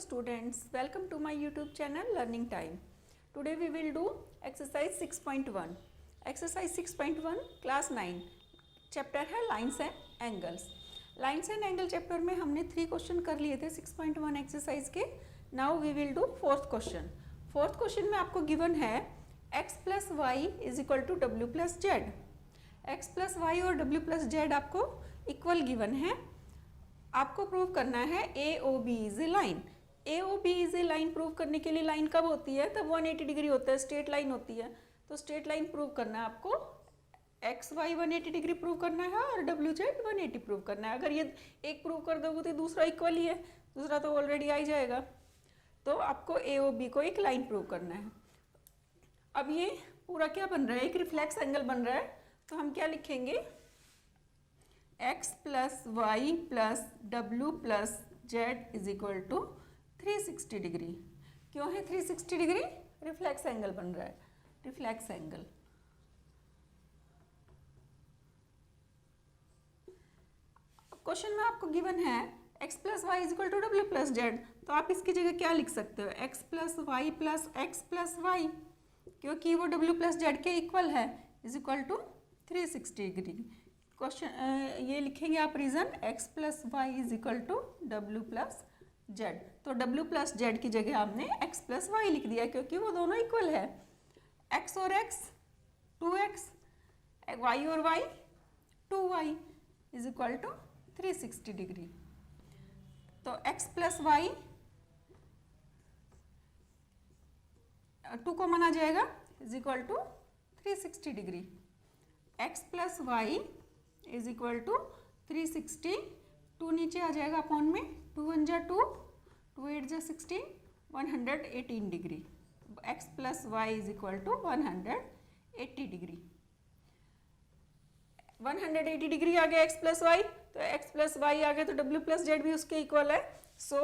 students, welcome to my YouTube channel Learning Time. Today we will do exercise 6.1. Exercise 6.1 class 9 chapter है lines and angles. Lines and angle chapter में हमने 3 question कर लिए थे 6.1 exercise के. Now we will do fourth question. Fourth question में आपको given है x plus Y is equal to W plus z. X plus y और डब्ल्यू प्लस जेड आपको इक्वल गिवन है. आपको प्रूव करना है a o b is a line. A o b is a line prove करने के लिए लाइन कब होती है? तब 180 डिग्री होता है, स्ट्रेट लाइन होती है. तो स्ट्रेट लाइन प्रूव करना है आपको. एक्स वाई 180 डिग्री प्रूव करना है और डब्ल्यू जेड 180 प्रूव करना है. अगर ये एक प्रूव कर दोगे तो दूसरा इक्वल ही है, दूसरा तो ऑलरेडी आ ही जाएगा. तो आपको ए ओ बी को एक लाइन प्रूव करना है. अब ये पूरा क्या बन रहा है? एक रिफ्लेक्स एंगल बन रहा है. तो हम क्या लिखेंगे? x plus Y plus W plus Z is equal to 360 degree. क्यों है 360 डिग्री? रिफ्लेक्स एंगल बन रहा है, रिफ्लेक्स एंगल. क्वेश्चन में आपको गिवन है x plus Y is equal to W plus Z. तो आप इसकी जगह क्या लिख सकते हो? x plus Y plus X plus Y, क्योंकि वो डब्ल्यू प्लस जेड के इक्वल है, is equal to 360 degree. Question ये लिखेंगे आप reason x plus Y is equal to W plus Z. तो डब्ल्यू प्लस जेड की जगह आपने x प्लस वाई लिख दिया क्योंकि वो दोनों इक्वल है. x और x 2x, y और y 2y is equal to 360 degree. तो x प्लस वाई 2 कॉमन आ जाएगा, is equal to 360 degree. x plus Y is equal to 360. 2 नीचे आ जाएगा अपॉन में, 2 1 जा 2, 2 8 जा 16, 118 degree. x plus Y is equal to 180 degree. 180 degree आ गया x प्लस वाई. तो x प्लस वाई आ गया तो w प्लस जेड भी उसके इक्वल है. So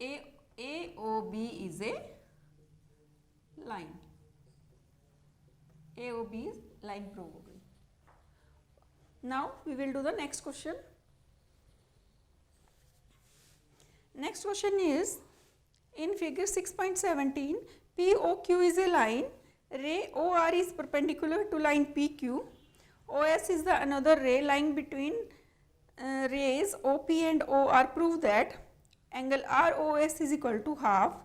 a o b is a line. A o b line prove हो गई. Now we will do the next question. Next question is in figure 6.17 POQ is a line. Ray OR is perpendicular to line PQ. OS is the another ray lying between rays OP and OR. Prove that angle ROS is equal to half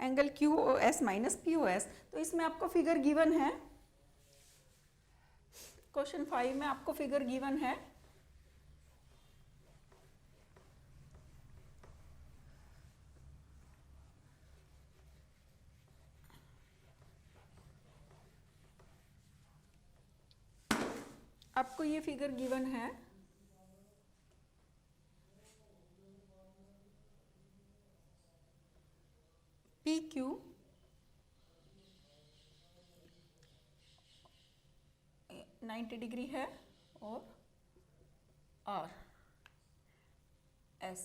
angle QOS minus POS. तो इसमें आपको figure given है. Question 5 में आपको figure given है. आपको ये figure given है. PQ नाइन्टी डिग्री है और आर एस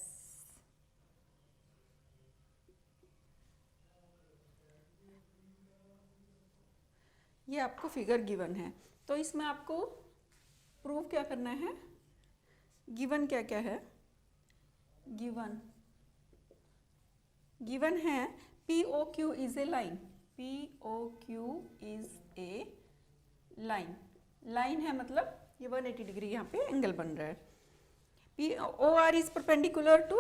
ये आपको फिगर गिवन है. तो इसमें आपको प्रूव क्या करना है? गिवन क्या क्या है? गिवन है POQ is a line. POQ is a line. Line है मतलब ये 180 डिग्री यहाँ पे एंगल बन रहा है. OR is perpendicular to,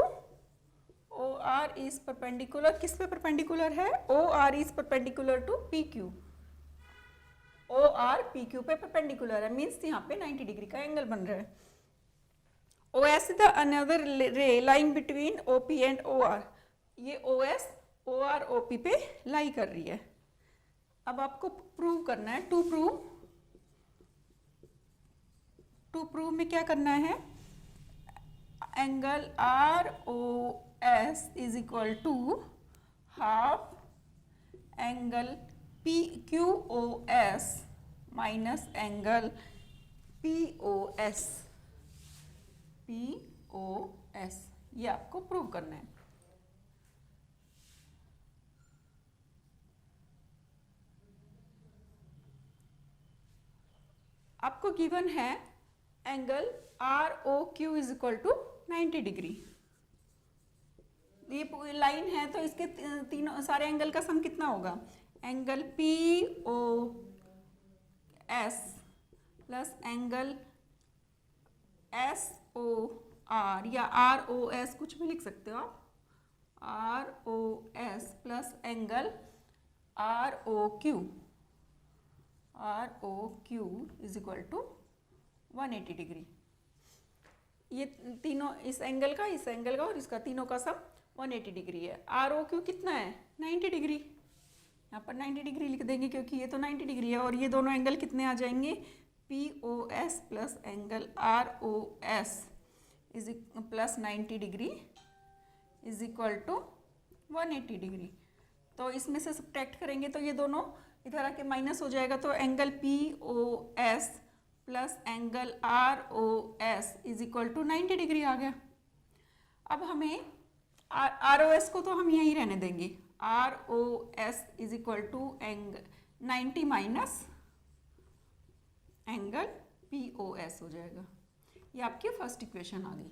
OR is perpendicular किस पे परपेंडिकुलर है? OR is perpendicular to PQ. OR PQ पे परपेंडिकुलर है, मीन्स यहाँ पे 90 डिग्री का एंगल बन रहा है. OS इज द अनदर रे lying between OP and OR. ये OS OR OP पे लाई कर रही है. अब आपको प्रूव करना है. टू प्रूव में क्या करना है? Angle ROS is equal to half angle PQOS minus angle POS. ये आपको प्रूव करना है. आपको गिवन है angle ROQ is equal to 90 degree. ये लाइन है तो इसके तीनों सारे एंगल का सम कितना होगा? Angle P O S plus angle S O R या आर ओ एस, कुछ भी लिख सकते हो आप, R O S plus angle are O Q, R O Q is equal to 180 degree. ये तीनों, इस एंगल का और इसका तीनों का सम 180 डिग्री है। आर ओ क्यू कितना है? 90 डिग्री। यहाँ पर 90 डिग्री लिख देंगे क्योंकि ये तो 90 डिग्री है, और ये दोनों एंगल कितने आ जाएंगे? P O S plus angle R O S is plus 90 degree is equal to 180 degree. तो इसमें से सब्ट्रैक्ट करेंगे तो ये दोनों इधर आके माइनस हो जाएगा, तो angle P O S plus angle R O S is equal to 90 degree आ गया। अब हमें आर ओ एस को तो हम यहीं रहने देंगे, R O S is equal to angle 90 minus angle P O S हो जाएगा। ये आपकी फर्स्ट इक्वेशन आ गई।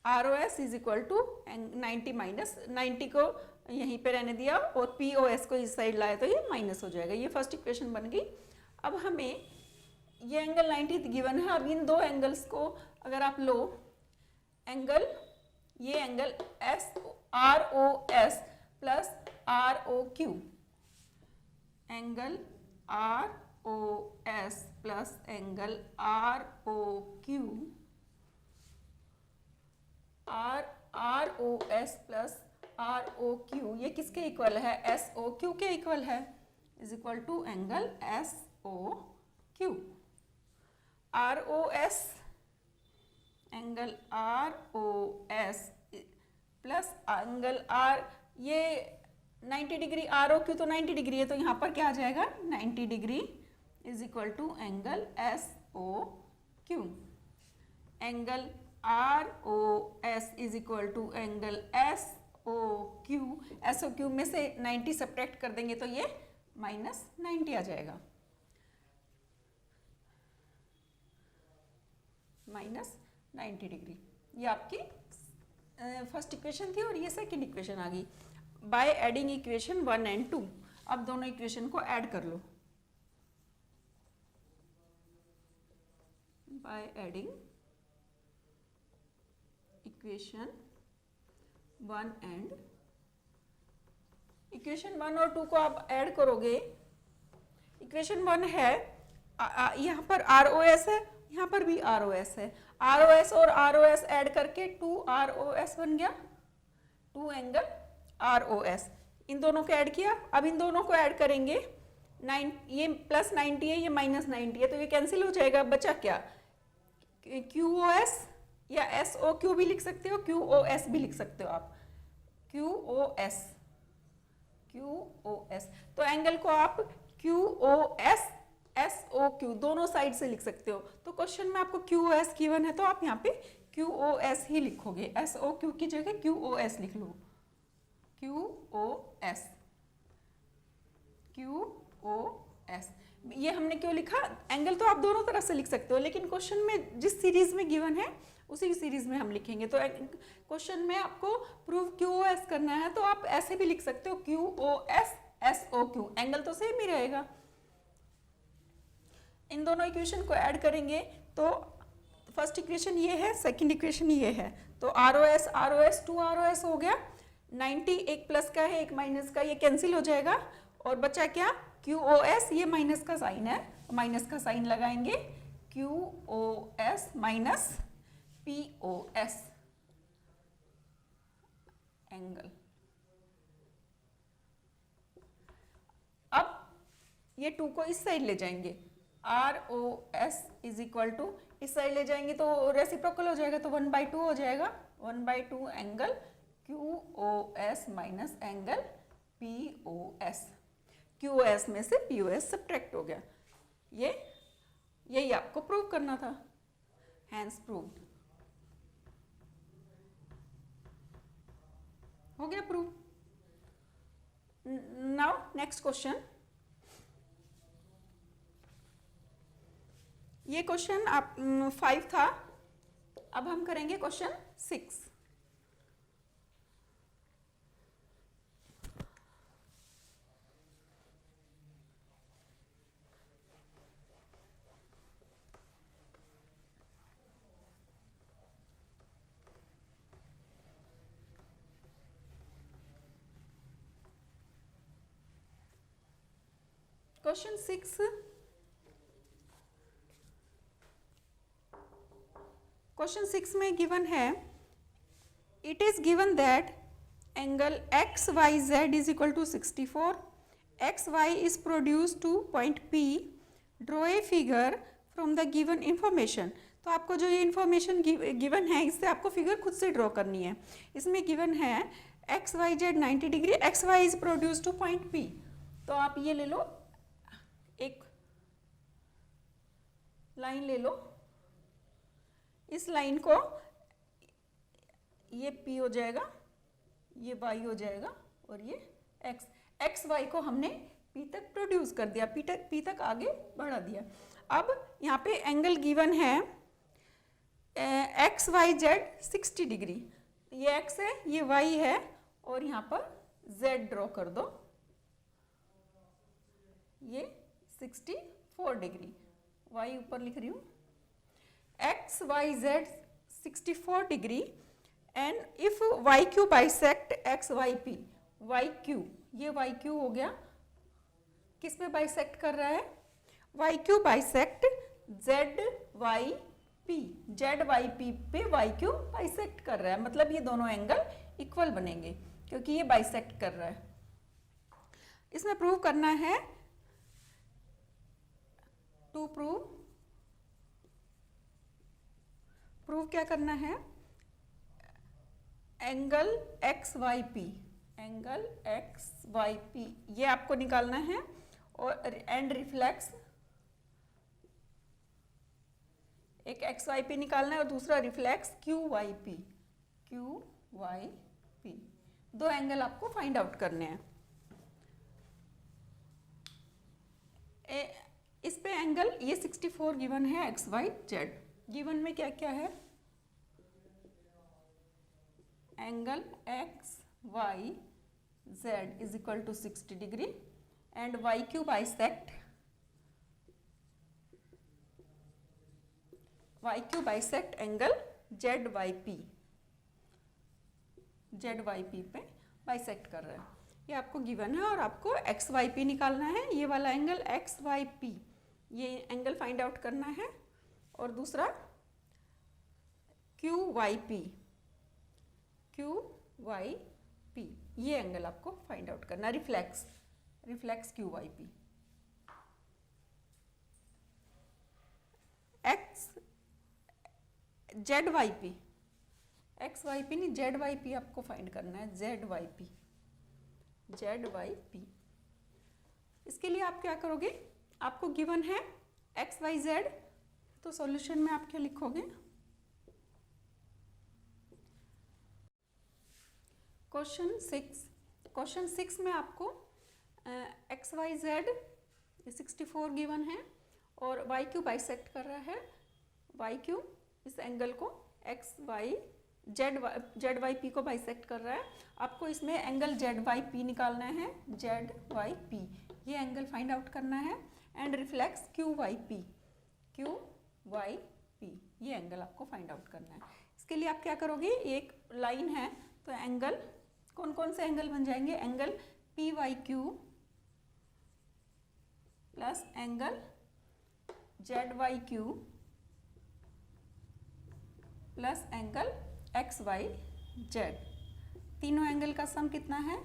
R O S is equal to 90 minus 90 को यहीं पे रहने दिया और पी ओ एस को इस साइड लाया तो ये माइनस हो जाएगा। ये फर्स्ट इक्वेशन बन गई। अब हमें ये एंगल 90 गिवन है। अब इन दो एंगल्स को अगर आप लो, एंगल ये angle S R O S plus R O Q, angle R O S plus angle are O Q, R O S plus R O Q ये किसके इक्वल है? एस ओ क्यू के equal है, is equal to angle S O Q. R O S angle R O S plus angle R, ये 90 degree, are O Q तो 90 degree है, तो यहाँ पर क्या आ जाएगा? 90 degree is equal to angle S O Q. Angle R O S is equal to angle S O Q. S O Q में से 90 सब्ट्रैक्ट कर देंगे तो ये माइनस 90 आ जाएगा, माइनस 90 डिग्री। ये आपकी फर्स्ट इक्वेशन थी और ये सेकंड इक्वेशन आ गई। बाय एडिंग इक्वेशन 1 एंड 2, अब दोनों इक्वेशन को ऐड कर लो। By adding equation 1 and, equation 1 और 2 को आप ऐड करोगे। इक्वेशन 1 है, यहाँ पर आर ओ एस है, यहाँ पर भी आर ओ एस है। आर ओ एस और आर ओ एस ऐड करके 2 आर ओ एस बन गया, 2 एंगल आर ओ एस। इन दोनों को ऐड किया। अब इन दोनों को ऐड करेंगे, ये प्लस 90 है, ये माइनस 90 है, तो ये कैंसिल हो जाएगा। बचा क्या? क्यू ओ एस या एस ओ क्यू भी लिख सकते हो, क्यू ओ एस भी लिख सकते हो आप, Q O S, Q O S. तो एंगल को आप क्यू ओ एस, एस ओ क्यू दोनों साइड से लिख सकते हो। तो क्वेश्चन में आपको क्यू ओ एस गिवन है तो आप यहाँ पे क्यू ओ एस ही लिखोगे, एस ओ क्यू की जगह क्यू ओ एस लिख लो, q O S, Q O S. ये हमने क्यों लिखा? एंगल तो आप दोनों तरफ से लिख सकते हो, लेकिन क्वेश्चन में जिस सीरीज में गिवन है उसी सीरीज में हम लिखेंगे। तो क्वेश्चन में आपको प्रूव क्यू ओ एस करना है तो आप ऐसे भी लिख सकते हो, क्यू ओ S, S O Q, angle तो सेम ही रहेगा। इन दोनों इक्वेशन को ऐड करेंगे तो फर्स्ट इक्वेशन ये है, सेकंड इक्वेशन ये है, तो आर ओ एस, 2 आर ओ एस हो गया। 90 एक प्लस का है एक माइनस का, ये कैंसिल हो जाएगा और बचा क्या? क्यू ओ एस, ये माइनस का साइन है, माइनस का साइन लगाएंगे, क्यू ओ एस माइनस पी ओ एस एंगल। अब ये 2 को इस साइड ले जाएंगे, R O S is equal to, इस साइड ले जाएंगे तो रेसिप्रोकल हो जाएगा, तो 1/2 हो जाएगा, 1/2 एंगल क्यू ओ S minus angle P O S. Q O S में से पी ओ एस सब्ट्रैक्ट हो गया। यही आपको प्रूव करना था, हैंस प्रूव्ड। हो गया प्रूव। Now next question. ये क्वेश्चन आप 5 था, अब हम करेंगे क्वेश्चन 6। क्वेश्चन 6, क्वेश्चन 6 में गिवन है, it is given that angle x Y Z is equal to 64, X Y is produce to point P, draw a figure from the given information. तो आपको जो ये इन्फॉर्मेशन गिवन है इससे आपको figure खुद से ड्रॉ करनी है। इसमें गिवन है X Y Z 90 degree, x Y is produce to point P. तो आप ये ले लो, एक लाइन ले लो, इस लाइन को ये P हो जाएगा, ये Y हो जाएगा और ये X, एक्स वाई को हमने P तक प्रोड्यूस कर दिया, P तक आगे बढ़ा दिया। अब यहाँ पे एंगल गिवन है एक्स वाई जेड 60 डिग्री, ये X है, ये Y है और यहाँ पर Z ड्रॉ कर दो, ये 64 डिग्री, Y ऊपर लिख रही हूँ, X Y Z 64 degree and if Y Q bisect X Y P, Y Q, ये वाई क्यू हो गया, किस पे बाइसेक्ट कर रहा है, Y Q bisect Z Y P, Z Y P पे वाई क्यू बाइसेक्ट कर रहा है, मतलब ये दोनों एंगल इक्वल बनेंगे क्योंकि ये बाइसेक्ट कर रहा है। इसमें प्रूव करना है, टू प्रूव क्या करना है, angle x Y P, angle x Y P ये आपको निकालना है और एंड रिफ्लेक्स, एक एक्स वाई पी निकालना है और दूसरा reflex Q Y P, Q Y P, दो एंगल आपको फाइंड आउट करने हैं। इस पे एंगल ये 64 गिवन है एक्स वाई जेड, गिवन में क्या क्या है, angle x Y Z is equal to 60 degree and Y Q bisect, Y Q bisect angle Z Y P, Z Y P पे बाइसेक्ट कर रहा है, ये आपको गिवन है और आपको एक्स वाई पी निकालना है, ये वाला एंगल एक्स वाई पी ये एंगल फाइंड आउट करना है और दूसरा Q Y P, Q Y P ये एंगल आपको फाइंड आउट करना, reflex, reflex Q Y P. X Z Y P, X Y P नहीं जेड वाई पी आपको फाइंड करना है, Z Y P, Z Y P. इसके लिए आप क्या करोगे, आपको गिवन है एक्स वाई जेड, तो सॉल्यूशन में आप क्या लिखोगे, क्वेश्चन 6 में आपको एक्स वाई जेड 64 गिवन है और वाई क्यू बाइसेक्ट कर रहा है, वाई क्यू इस एंगल को X Y Z Y P को बाइसेक्ट कर रहा है, आपको इसमें एंगल जेड वाई पी निकालना है, जेड वाई पी ये एंगल फाइंड आउट करना है and reflex Q Y P, Q Y P ये एंगल आपको फाइंड आउट करना है। इसके लिए आप क्या करोगे, एक लाइन है तो एंगल कौन कौन से एंगल बन जाएंगे, angle P Y Q plus angle Z Y Q plus angle x Y Z, तीनों एंगल का सम कितना है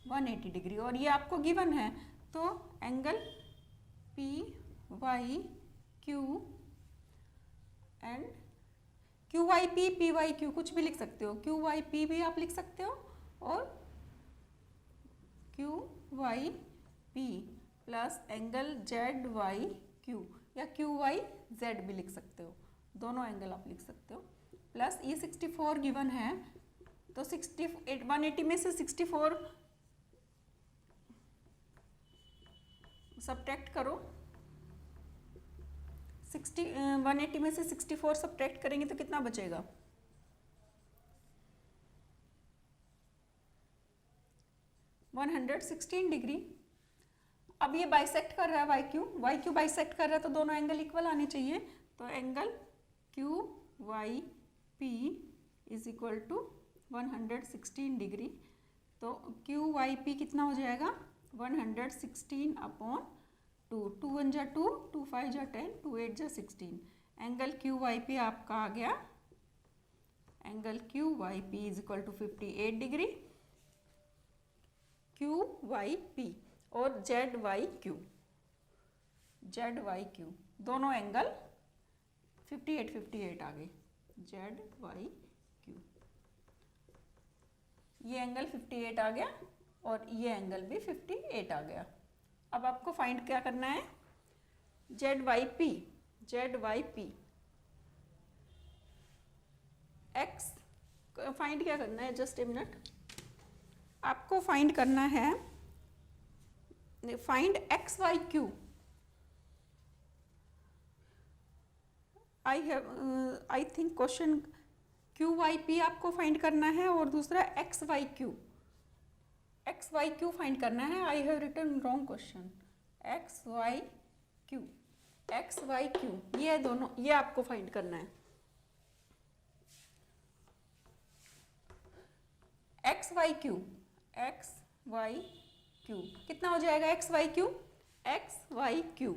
180 डिग्री और ये आपको गिवन है, तो angle P Y Q and Q Y P, P Y Q कुछ भी लिख सकते हो, क्यू वाई पी भी आप लिख सकते हो और Q Y P plus angle Z Y Q या क्यू वाई जेड भी लिख सकते हो, दोनों एंगल आप लिख सकते हो, प्लस ये 64 गिवन है तो 180 में से 64 सब्ट्रैक्ट करो, 180 में से 64 सब्ट्रैक्ट करेंगे तो कितना बचेगा, 116 डिग्री। अब ये बाइसेक्ट कर रहा है वाई क्यू बाइसेक्ट कर रहा है तो दोनों एंगल इक्वल आने चाहिए, तो angle Q Y P is equal to 116 degree, तो क्यू वाई पी कितना हो जाएगा 116 अपॉन 2, 2 1 जा 2, 2 5 जा 10, 2 8 जा 16। एंगल क्यू वाई पी आपका आ गया, angle Q Y P is equal to 58 degree Q Y P, और जेड वाई क्यू दोनों एंगल 58 आ गए, जेड वाई क्यू, ये एंगल 58 आ गया और ये एंगल भी 58 आ गया। अब आपको फाइंड क्या करना है, Z Y P X find क्या करना है, जस्ट ए मिनट, आपको फाइंड करना है, find X Y Q. I think question Q Y P आपको फाइंड करना है और दूसरा एक्स वाई क्यू फाइंड करना है। I have written wrong question, X Y Q ये दोनों, ये आपको फाइंड करना है। एक्स वाई क्यू कितना हो जाएगा, एक्स वाई क्यू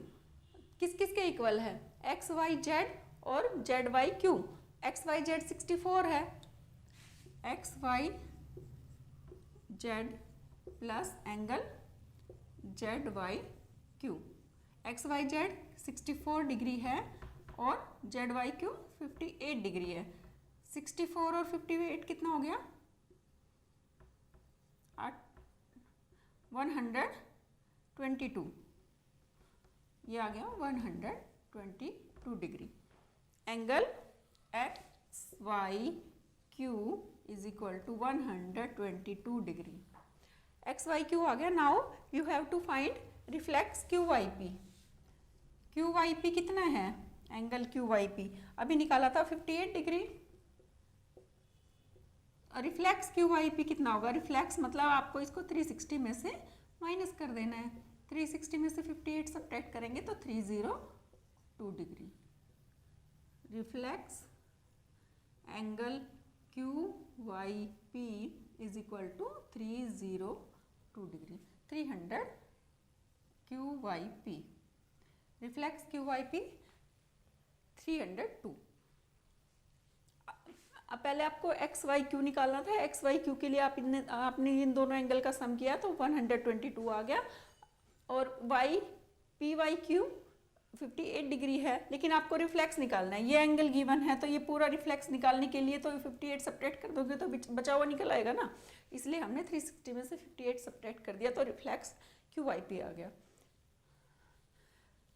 किस किस के इक्वल है, एक्स वाई जेड और Z Y Q. X Y Z 64 है, X Y Z plus angle Z Y Q, X Y Z 64 degree है और जेड वाई क्यू 58 डिग्री है। 64 और 58 कितना हो गया, 122, ये आ गया 122 degree. Angle x Y q is equal to 122 degree. X Y q आ गया। Now you have to find reflex Q Y P कितना है, एंगल क्यू वाई पी अभी निकाला था 58 degree. Reflex Q Y P कितना होगा, रिफ्लेक्स मतलब आपको इसको 360 में से माइनस कर देना है, 360 में से 58 सब्ट्रैक्ट करेंगे तो 302 degree. Reflex angle Q Y P is equal to 302 degree, 300 Q Y P, reflex Q Y P 302। अब पहले आपको एक्स वाई क्यू निकालना था, एक्स वाई क्यू के लिए आपने इन दोनों एंगल का सम किया तो 122 आ गया, और Y P Y Q 58 degree है, लेकिन आपको रिफ्लेक्स निकालना है। ये एंगल गिवन है तो ये पूरा रिफ्लेक्स निकालने के लिए तो 58 सब्ट्रैक्ट कर दोगे तो बचा हुआ निकल आएगा ना, इसलिए हमने 360 में से 58 सब्ट्रैक्ट कर दिया तो रिफ्लेक्स क्यू वाई पी आ गया।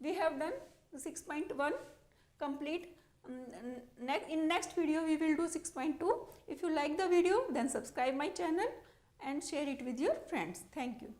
We have done 6.1 complete. In next video we will do 6.2. If you like the video then subscribe my channel and share it with your friends. Thank you.